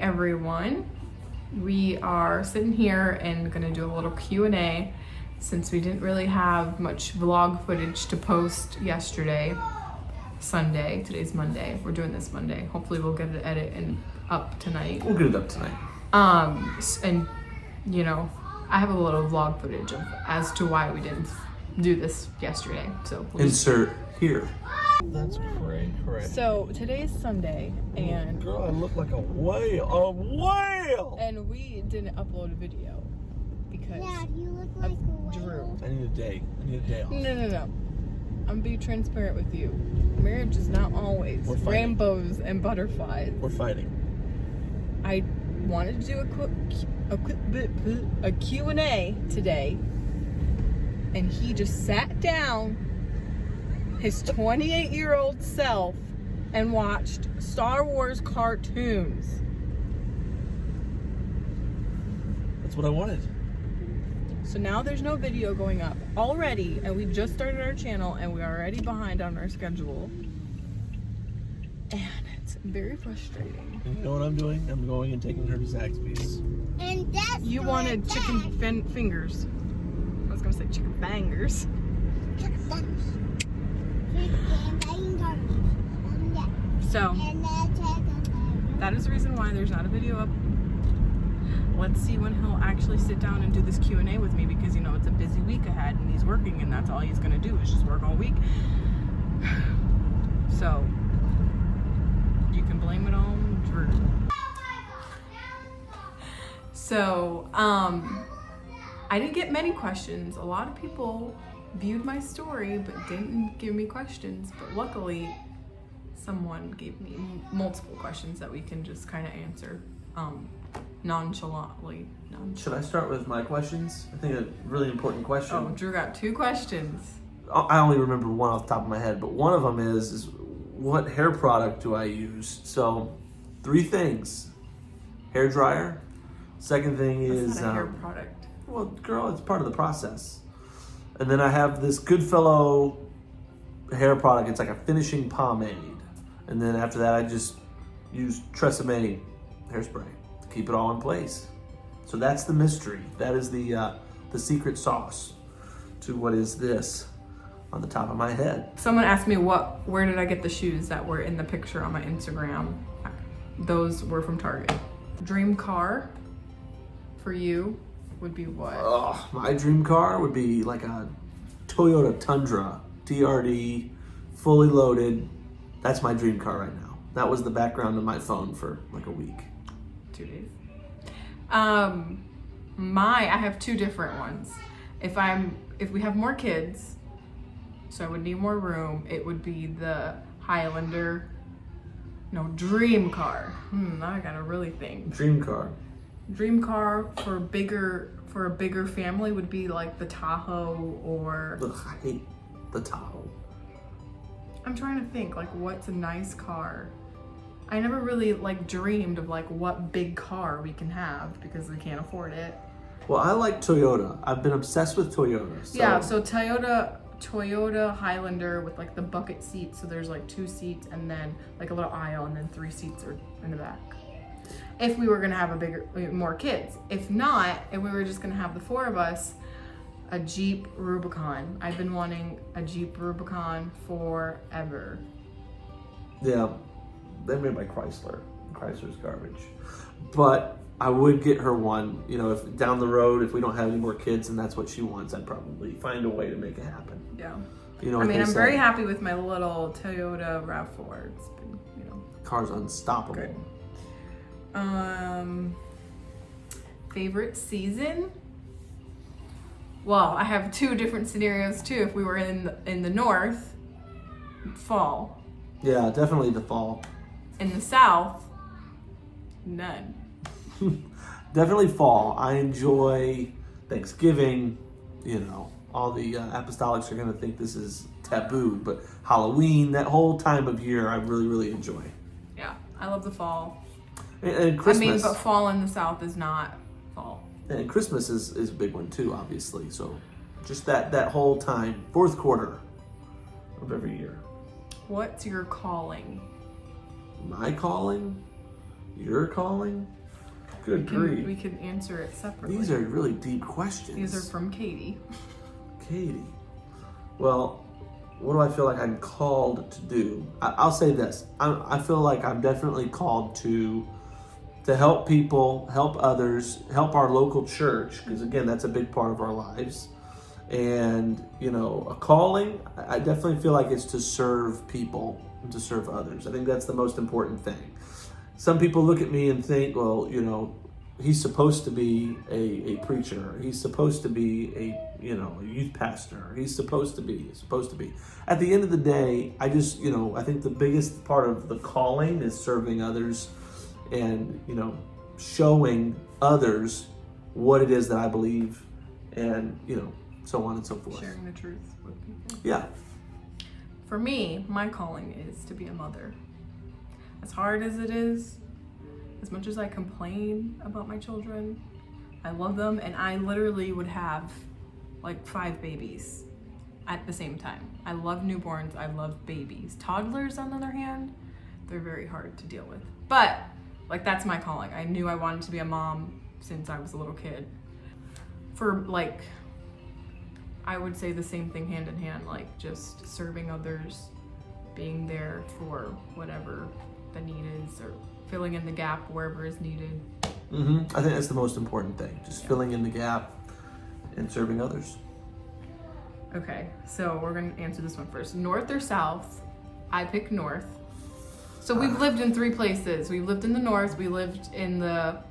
everyone. We are sitting here and gonna do a little Q&A since we didn't really have much vlog footage to post yesterday, Sunday. Today's Monday. We're doing this Monday. Hopefully we'll get it edit and up tonight. We'll get it up tonight. And you know, I have a little vlog footage as to why we didn't do this yesterday. So we'll insert here. That's cray. So today is Sunday, and girl, I look like a whale. And we didn't upload a video because you look like a whale. Drew. I need a day off. No. I'm gonna be transparent with you. Marriage is not always rainbows and butterflies. We're fighting. I wanted to do a Q&A today, and he just sat down his 28-year-old self and watched Star Wars cartoons. That's what I wanted. So now there's no video going up already, and we just started our channel and we're already behind on our schedule. And it's very frustrating. And you know what I'm doing? I'm going and taking her to Zaxby's. And that's You wanted chicken fingers. I was gonna say chicken bangers. So that is the reason why there's not a video up. Let's see when he'll actually sit down and do this Q&A with me, because you know it's a busy week ahead and he's working, and that's all he's gonna do is just work all week. So you can blame it on Drew. So I didn't get many questions. A lot of people viewed my story but didn't give me questions, but luckily someone gave me multiple questions that we can just kind of answer nonchalantly. Should I start with my questions? I think a really important question. Oh, Drew got 2 questions. I only remember one off the top of my head, but one of them is what hair product do I use? So 3 things. Hair dryer. Second thing is That's not a hair product. Well, girl, it's part of the process. And then I have this Goodfellow hair product. It's like a finishing pomade. And then after that, I just use Tresemme hairspray to keep it all in place. So that's the mystery. That is the secret sauce to what is this on the top of my head. Someone asked me where did I get the shoes that were in the picture on my Instagram. Those were from Target. Dream car for you would be what? Oh, my dream car would be like a Toyota Tundra, TRD, fully loaded. That's my dream car right now. That was the background of my phone for like a week. 2 days. I have 2 different ones. If we have more kids, so I would need more room, it would be the Highlander, dream car. Now I gotta really think. Dream car. Dream car for a bigger family would be like the Tahoe or... Ugh, I hate the Tahoe. I'm trying to think like what's a nice car. I never really dreamed of what big car we can have because we can't afford it. Well, I like Toyota. I've been obsessed with Toyota. So. Yeah, so Toyota Highlander with the bucket seats. So there's 2 seats and then a little aisle and then 3 seats are in the back. If we were gonna have more kids. If not, if we were just gonna have the 4 of us, a Jeep Rubicon. I've been wanting a Jeep Rubicon forever. Yeah, they're made by Chrysler. Chrysler's garbage. But I would get her one, if down the road, if we don't have any more kids and that's what she wants, I'd probably find a way to make it happen. Yeah. I'm very happy with my little Toyota RAV4. It's been, Car's unstoppable. Good. Favorite season? Well, I have 2 different scenarios too. If we were in the north, fall. Yeah, definitely the fall. In the south, none. Definitely fall. I enjoy Thanksgiving. All the apostolics are going to think this is taboo, but Halloween, that whole time of year, I really, really enjoy. Yeah, I love the fall. And Christmas. but fall in the south is not fall. And Christmas is a big one too, obviously. So just that whole time, 4th quarter of every year. What's your calling? My calling? Your calling? Good grief. We can answer it separately. These are really deep questions. These are from Katie. Katie. Well, what do I feel like I'm called to do? I'll say this. I feel like I'm definitely called to help people, help others, help our local church, because again, that's a big part of our lives. And, a calling, I definitely feel like it's to serve people and to serve others. I think that's the most important thing. Some people look at me and think, well, he's supposed to be a preacher. He's supposed to be a youth pastor. He's supposed to be. At the end of the day, I just, I think the biggest part of the calling is serving others and, showing others what it is that I believe and, so on and so forth. Sharing the truth with people. Yeah. For me, my calling is to be a mother. As hard as it is, as much as I complain about my children, I love them, and I literally would have like 5 babies at the same time. I love newborns, I love babies. Toddlers, on the other hand, they're very hard to deal with. But that's my calling. I knew I wanted to be a mom since I was a little kid. For I would say the same thing hand in hand, just serving others, being there for whatever the need is, or filling in the gap wherever is needed. I think that's the most important thing, just filling in the gap and serving others. Okay, so we're gonna answer this one first. North or south? I pick north. So we've lived in 3 places. We lived in the north, we lived in the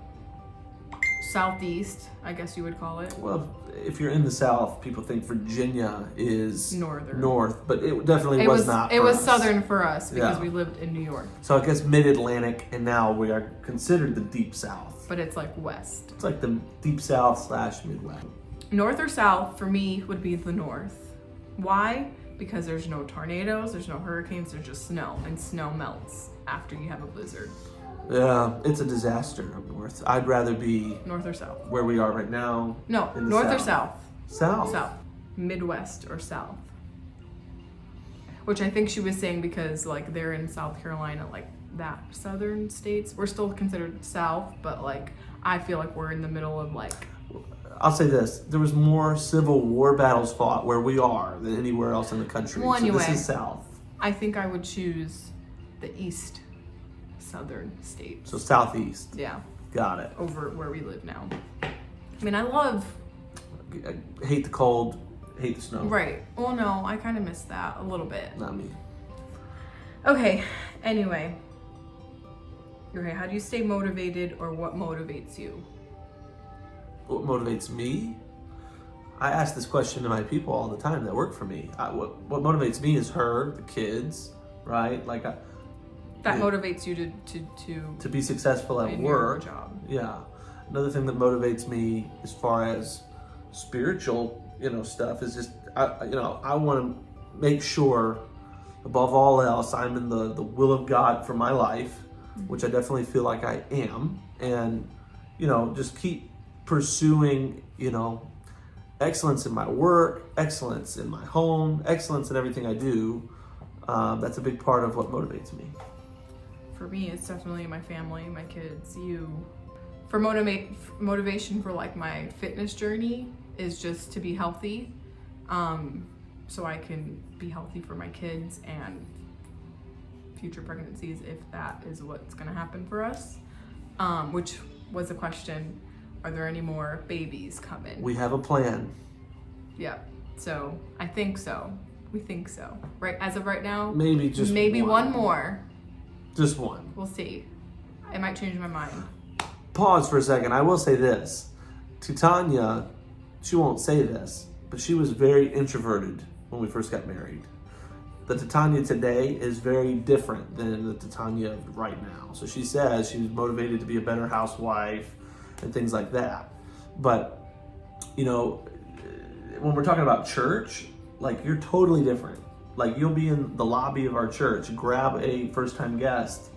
southeast, I guess you would call it. Well, if you're in the South, people think Virginia is Northern. north, but it definitely was not. It was us. southern for us because Yeah. we lived in New York. So I guess mid-Atlantic, and now we are considered the deep South. But it's west. It's like the deep South / Midwest. North or south for me would be the north. Why? Because there's no tornadoes, there's no hurricanes, there's just snow, and snow melts after you have a blizzard. Yeah, it's a disaster up north. I'd rather be North or south? where we are right now. No, in the north or South. south? South. South. Midwest or south. Which I think she was saying because they're in South Carolina, that southern states. We're still considered south, but I feel like we're in the middle of I'll say this: there was more Civil War battles fought where we are than anywhere else in the country. Well, anyway, so this is South. I think I would choose the east southern states. So Southeast. Yeah. Got it. Over where we live now. I mean, I love. I hate the cold, hate the snow. Right. Well, no, I kind of miss that a little bit. Not me. Okay. Anyway. Okay. How do you stay motivated, or what motivates you? What motivates me? I ask this question to my people all the time that work for me. What motivates me is her, the kids, right? That motivates you to be successful at in work. your job. Yeah. Another thing that motivates me as far as spiritual, stuff is just I want to make sure above all else I'm in the will of God for my life, which I definitely feel like I am, and just keep pursuing, excellence in my work, excellence in my home, excellence in everything I do. That's a big part of what motivates me. For me, it's definitely my family, my kids, you. For motivation for my fitness journey is just to be healthy, so I can be healthy for my kids and future pregnancies if that is what's gonna happen for us. Which was a question, are there any more babies coming? We have a plan. Yeah, so I think so. We think so. Right, as of right now, Maybe one more. Just one. We'll see. It might change my mind. Pause for a second. I will say this. Dee Tanya, she won't say this, but she was very introverted when we first got married. The Dee Tanya today is very different than the Dee Tanya right now. So she says she was motivated to be a better housewife and things like that. But, when we're talking about church, you're totally different. You'll be in the lobby of our church, grab a first-time guest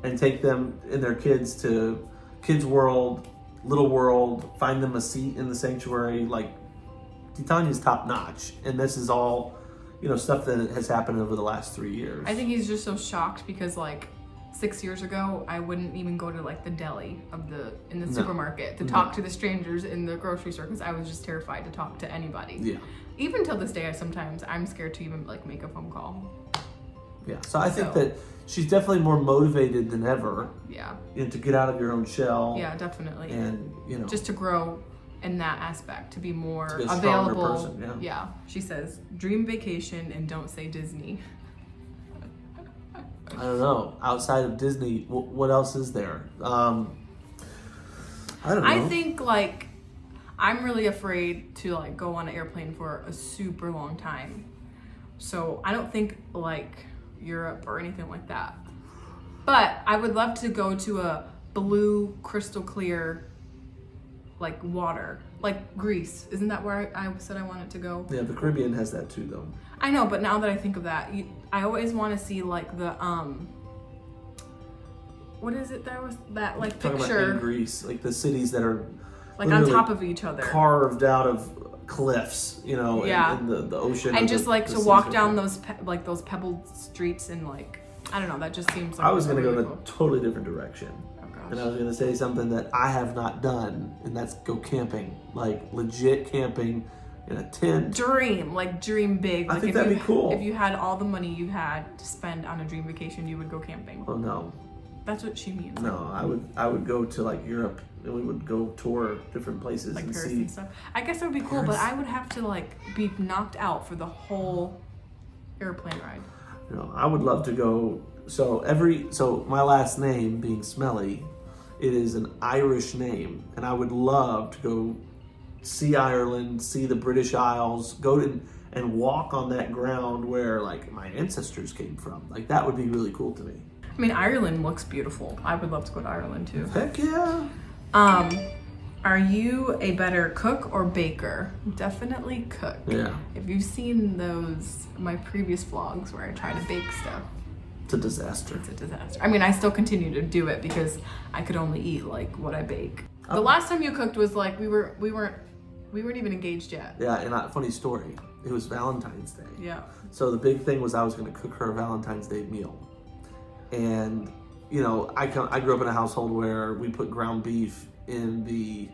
and take them and their kids to Kids World, Little World, find them a seat in the sanctuary. Dee Tanya's top notch. And this is all, stuff that has happened over the last 3 years. I think he's just so shocked because 6 years ago, I wouldn't even go to like the deli in the No. supermarket to talk to the strangers in the grocery store because I was just terrified to talk to anybody. Yeah. Even till this day, I'm scared to even like make a phone call. Yeah. So I think that she's definitely more motivated than ever. Yeah. To get out of your own shell. Yeah, definitely. And just to grow in that aspect, to be more to be a stronger available. person, Yeah. She says, dream vacation and don't say Disney. I don't know. Outside of Disney, what else is there? I don't know. I think like I'm really afraid to like go on an airplane for a super long time. So I don't think like Europe or anything like that. But I would love to go to a blue, crystal clear like water. Like Greece. Isn't that where I said I wanted to go? Yeah, the Caribbean has that too, though. I know, but now that I think of that, I always want to see like the what is it? There was that like Talking picture about in Greece, like the cities that are like on top of each other, carved out of cliffs, Yeah. in the ocean, and or just like the to seas walk right down there. those pebbled streets and like I don't know. That just seems like I was going to go in really a cool. totally different direction. Oh And I gosh. was going to say something that I have not done, and that's go camping. Like legit camping in a tent. Dream big. I Like think if that'd you, be cool. If you had all the money you had to spend on a dream vacation, you would go camping. Oh no. That's what she means. No, I would go to like Europe, and we would go tour different places Like and Paris see. and stuff. I guess it would be cool, but Paris. I would have to like be knocked out for the whole airplane ride. I would love to go. So my last name being Smellie, it is an Irish name, and I would love to go see Ireland, see the British Isles, go and walk on that ground where like my ancestors came from. Like that would be really cool to me. I mean, Ireland looks beautiful. I would love to go to Ireland too. Heck yeah. Are you a better cook or baker? Definitely cook. Yeah. If you've seen my previous vlogs where I try to bake stuff, It's a disaster. it's a disaster. I mean, I still continue to do it because I could only eat like what I bake. The Oh. last time you cooked was like we weren't even engaged yet. Yeah, and a funny story. It was Valentine's Day. Yeah. So the big thing was I was going to cook her a Valentine's Day meal. And, I grew up in a household where we put ground beef in the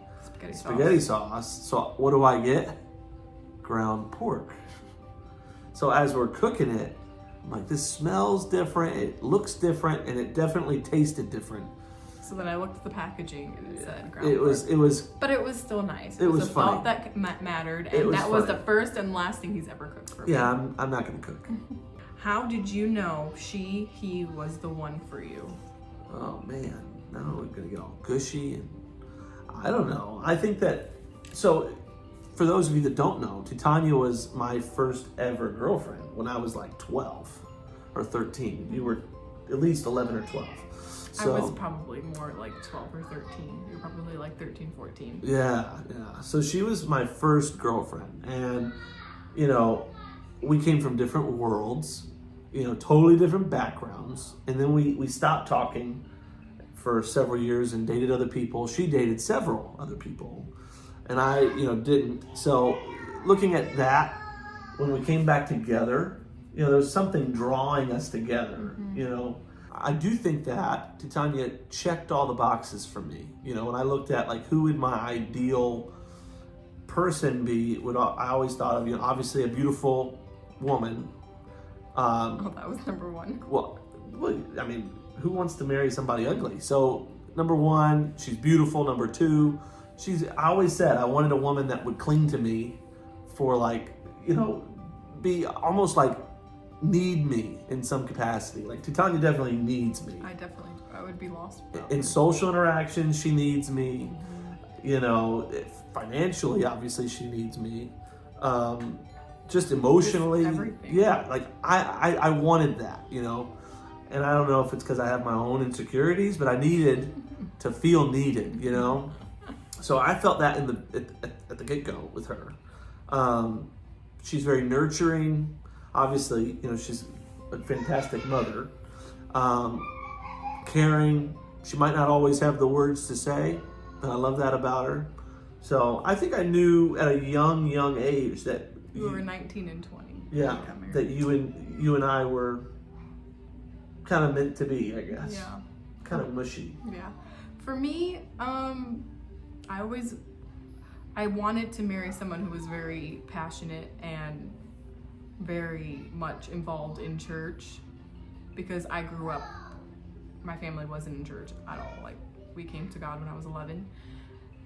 spaghetti sauce. So what do I get? Ground pork. So as we're cooking it, I'm like, this smells different, it looks different, and it definitely tasted different. So then I looked at the packaging and it said ground It was, pork. But it was still nice. It was the funny. thought that mattered, It and was that was funny. the first and last thing he's ever cooked for me. yeah, I'm not going to cook. How did you know he was the one for you? Oh man, now we're gonna get all gushy, and I don't know. I think that, so for those of you that don't know, Dee Tanya was my first ever girlfriend when I was like 12 or 13. You were at least 11 or 12. So, I was probably more like 12 or 13. You're probably like 13, 14. yeah. So she was my first girlfriend, and we came from different worlds, totally different backgrounds. And then we stopped talking for several years and dated other people. She dated several other people, and I, didn't. So looking at that, when we came back together, there was something drawing us together, I do think that Dee Tanya checked all the boxes for me. When I looked at like who would my ideal person be, I always thought of, obviously a beautiful woman. That was number one. Well, I mean, who wants to marry somebody ugly? So number one, she's beautiful. Number two, I always said I wanted a woman that would cling to me for like, be almost like need me in some capacity. Like Dee Tanya definitely needs me. I would be lost. In social interactions, she needs me. Financially, obviously, she needs me. Just emotionally, Just everything. yeah. Like I wanted that, and I don't know if it's because I have my own insecurities, but I needed to feel needed, So I felt that at the get-go with her. She's very nurturing. Obviously, she's a fantastic mother. Caring. She might not always have the words to say, but I love that about her. So I think I knew at a young age that We were 19 and 20. when yeah, we got married. that you and I were kind of meant to be, I guess. Yeah. Kind of mushy. Yeah. For me, I wanted to marry someone who was very passionate and very much involved in church, because I grew up, my family wasn't in church at all. Like, we came to God when I was 11.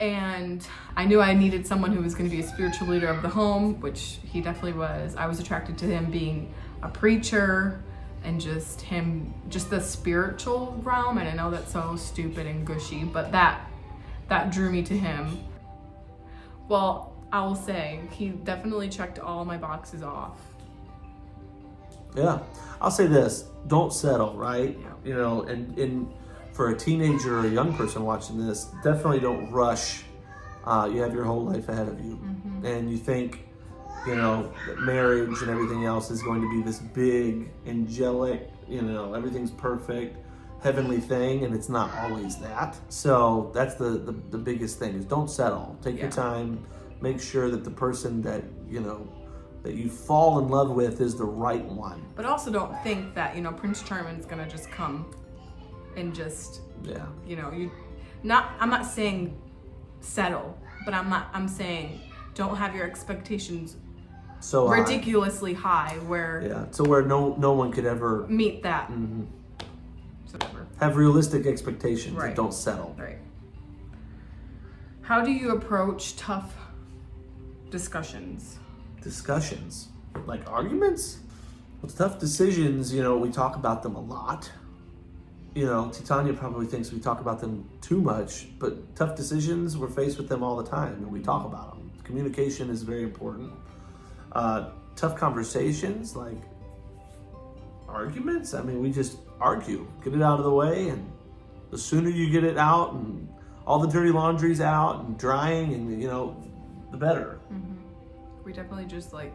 And I knew I needed someone who was going to be a spiritual leader of the home, which he definitely was. I was attracted to him being a preacher and just the spiritual realm. And I know that's so stupid and gushy, but that drew me to him. Well, I will say he definitely checked all my boxes off. Yeah. I'll say this, don't settle, right? Yeah. You know, and for a teenager or a young person watching this, definitely don't rush. You have your whole life ahead of you. Mm-hmm. And you think, you know, that marriage and everything else is going to be this big, angelic, you know, everything's perfect, heavenly thing, and it's not always that. So that's the biggest thing, is don't settle. Take your time. Make sure that the person that, you know, that you fall in love with is the right one. But also don't think that, you know, Prince Charming's gonna just come and just, you know, I'm not saying settle, but I'm saying don't have your expectations so ridiculously high where so where no one could ever meet that. Mm-hmm. So whatever. Have realistic expectations Right. and don't settle. Right. How do you approach tough discussions? Discussions, like arguments? Well, tough decisions, you know, we talk about them a lot. You know, Dee Tanya probably thinks we talk about them too much, but tough decisions, we're faced with them all the time, and we talk about them. Communication is very important. Tough conversations, like arguments, I mean, we just argue, get it out of the way, and the sooner you get it out and all the dirty laundry's out and drying, and, you know, the better. Mm-hmm. We definitely just like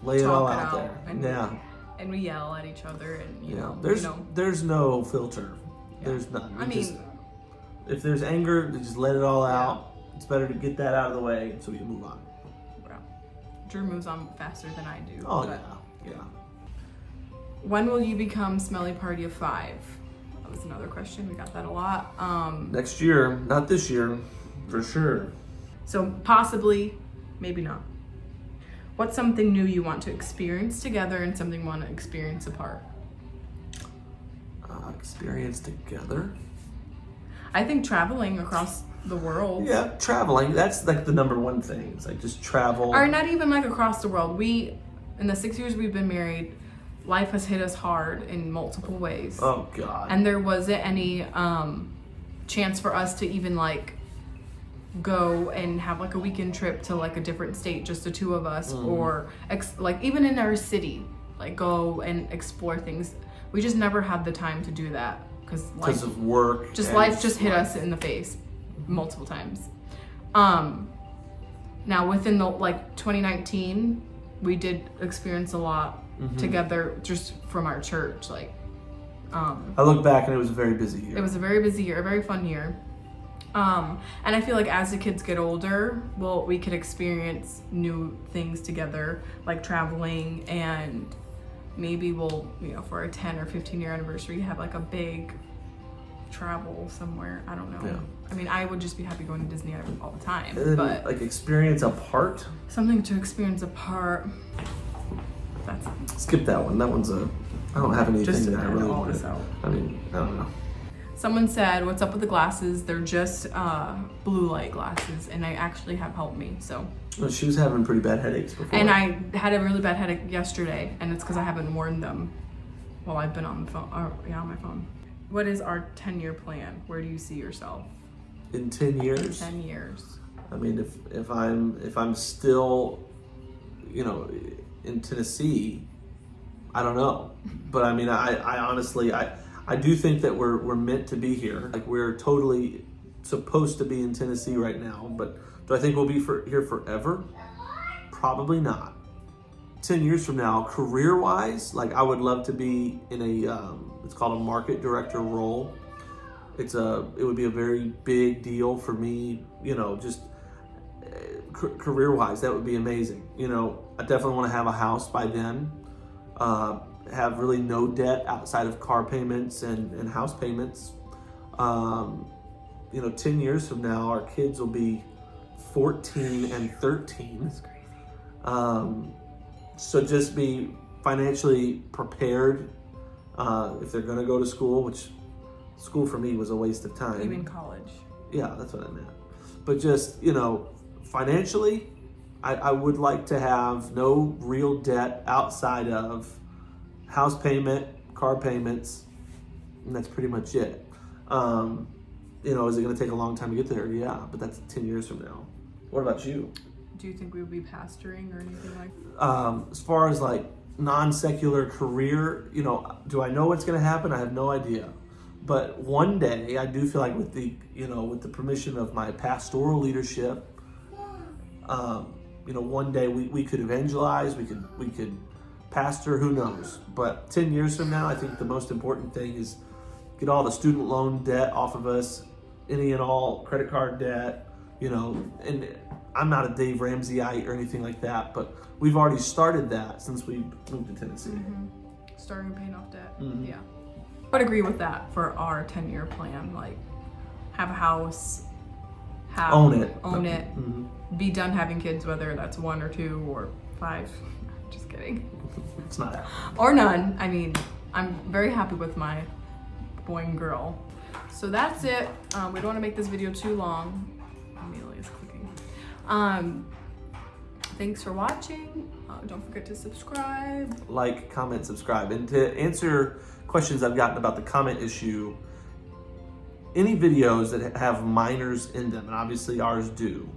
lay it all out there. And we yell at each other, and you know, there's no filter. Yeah. There's none. I mean, if there's anger, just let it all out. It's better to get that out of the way so we can move on. Wow. Drew moves on faster than I do. Oh but yeah. When will you become Smelly Party of 5? That was another question. We got that a lot. Next year, not this year, for sure. So possibly, maybe not. What's something new you want to experience together and something you want to experience apart? Experience together? I think traveling across the world. Yeah, traveling. That's like the number one thing. It's like just travel. Or not even like across the world. In the 6 years we've been married, life has hit us hard in multiple ways. Oh God. And there wasn't any chance for us to even like go and have like a weekend trip to like a different state, just the two of us, or like even in our city, like go and explore things. We just never had the time to do that because of work. Life just hit us in the face multiple times. Now within the 2019, we did experience a lot together just from our church. I look back and it was a very busy year. It was a very busy year, a very fun year. And I feel like as the kids get older, we could experience new things together, like traveling, and maybe we'll, for a 10 or 15 year anniversary, have like a big travel somewhere. I don't know. Yeah. I mean, I would just be happy going to Disney all the time, and then, but like experience apart. Something to experience apart. Skip that one. That one's I don't have anything just that I really all want. this out. I mean, I don't know. Someone said, "What's up with the glasses? They're just blue light glasses," and they actually have helped me. So. Well, she was having pretty bad headaches before. And I had a really bad headache yesterday, and it's because I haven't worn them while I've been on the phone. On my phone. What is our 10-year plan? Where do you see yourself? In 10 years? 10 years. I mean, if I'm still, in Tennessee, I don't know. But I mean, I honestly, I do think that we're meant to be here. Like, we're totally supposed to be in Tennessee right now. But do I think we'll be here forever? Probably not. 10 years from now, career-wise, like, I would love to be in it's called a market director role. It would be a very big deal for me, just career-wise, that would be amazing. I definitely want to have a house by then. have really no debt outside of car payments and house payments. 10 years from now, our kids will be 14 and 13. That's crazy. So just be financially prepared if they're going to go to school, which school for me was a waste of time. You mean college? Yeah, that's what I meant. But just, financially, I would like to have no real debt outside of house payment, car payments, and that's pretty much it. Is it going to take a long time to get there? Yeah, but that's 10 years from now. What about you? Do you think we would be pastoring or anything like that? As far as like non-secular career, do I know what's going to happen? I have no idea. But one day, I do feel like with the permission of my pastoral leadership, one day we could evangelize, we could pastor, who knows? But 10 years from now, I think the most important thing is get all the student loan debt off of us, any and all credit card debt, and I'm not a Dave Ramseyite or anything like that, but we've already started that since we moved to Tennessee. Mm-hmm. Starting paying off debt. Mm-hmm. Yeah. I would agree with that for our 10-year plan. Like, have a house, own it, Mm-hmm. be done having kids, whether that's 1 or 2 or 5. Just kidding. It's not happening. Or none. I mean, I'm very happy with my boy and girl. So that's it. We don't want to make this video too long. Amelia's cooking. Thanks for watching. Don't forget to subscribe. Like, comment, subscribe. And to answer questions I've gotten about the comment issue, any videos that have minors in them, and obviously ours do,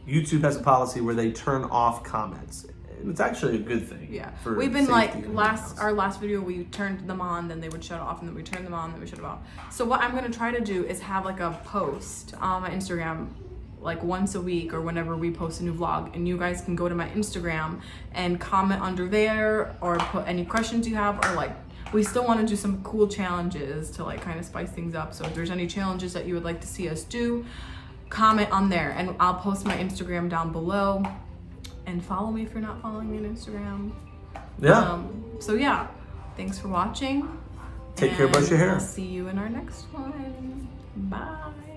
YouTube has a policy where they turn off comments. And it's actually a good thing. Yeah. For We've been safety and our last video, we turned them on, then they would shut off, and then we turned them on, then we shut them off. So what I'm gonna try to do is have like a post on my Instagram like once a week or whenever we post a new vlog, and you guys can go to my Instagram and comment under there or put any questions you have, or like we still want to do some cool challenges to like kind of spice things up. So if there's any challenges that you would like to see us do, comment on there, and I'll post my Instagram down below. And follow me if you're not following me on Instagram. Yeah. So yeah, thanks for watching. Take care, brush your hair. We'll see you in our next one. Bye.